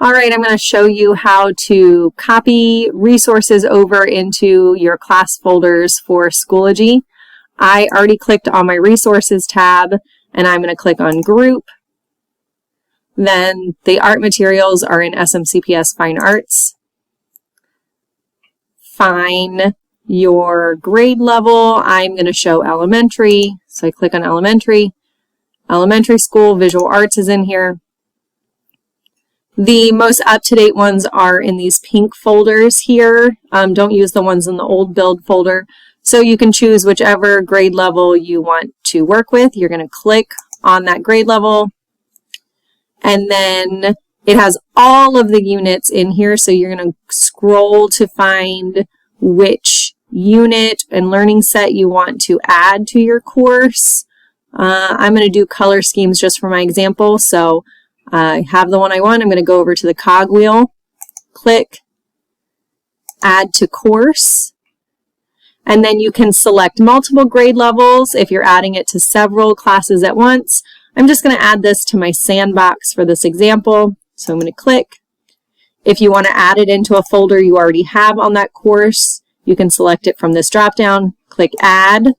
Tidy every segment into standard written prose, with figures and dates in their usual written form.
All right, I'm going to show you how to copy resources over into your class folders for Schoology. I already clicked on my resources tab, and I'm going to click on group. Then the art materials are in SMCPS Fine Arts. Find your grade level. I'm going to show elementary, so I click on elementary. Elementary school, visual arts is in here. The most up-to-date ones are in these pink folders here. Don't use the ones in the old build folder. So you can choose whichever grade level you want to work with. You're going to click on that grade level. And then it has all of the units in here. So you're going to scroll to find which unit and learning set you want to add to your course. I'm going to do color schemes just for my example. So I have the one I want. I'm going to go over to the cogwheel, click, add to course, and then you can select multiple grade levels if you're adding it to several classes at once. I'm just going to add this to my sandbox for this example, so I'm going to click. If you want to add it into a folder you already have on that course, you can select it from this drop-down, click Add.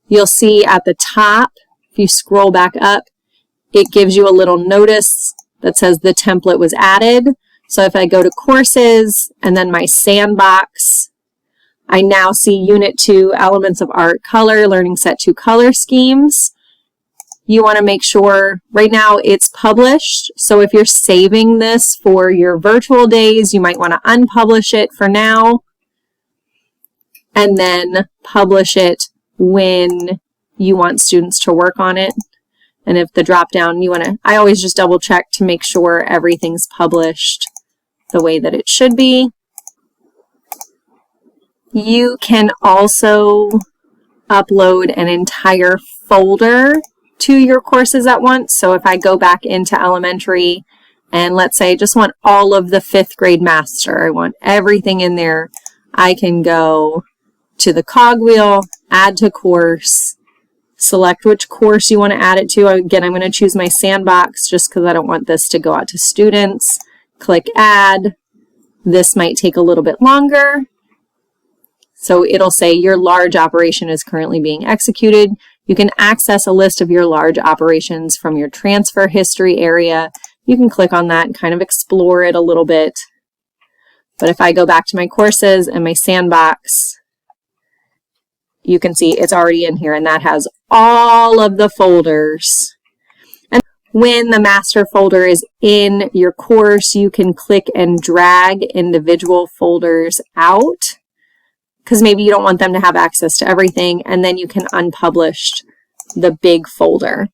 You'll see at the top, if you scroll back up, it gives you a little notice that says the template was added. So if I go to courses and then my sandbox, I now see Unit 2, Elements of Art, Color, Learning Set 2 Color Schemes. You want to make sure, right now it's published. So if you're saving this for your virtual days, you might want to unpublish it for now and then publish it when you want students to work on it. And if the drop down I always just double check to make sure everything's published the way that it should be. You can also upload an entire folder to your courses at once. So if I go back into elementary and let's say I just want all of the 5th grade master, I want everything in there, I can go to the cogwheel, add to course, select which course you want to add it to. Again, I'm going to choose my sandbox just because I don't want this to go out to students. Click Add. This might take a little bit longer. So it'll say your large operation is currently being executed. You can access a list of your large operations from your transfer history area. You can click on that and kind of explore it a little bit. But if I go back to my courses and my sandbox, you can see it's already in here, and that has all of the folders. And when the master folder is in your course, you can click and drag individual folders out because maybe you don't want them to have access to everything, and then you can unpublish the big folder.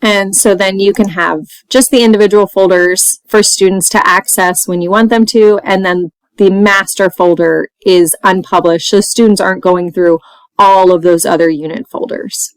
And so then you can have just the individual folders for students to access when you want them to, and then the master folder is unpublished, so students aren't going through all of those other unit folders.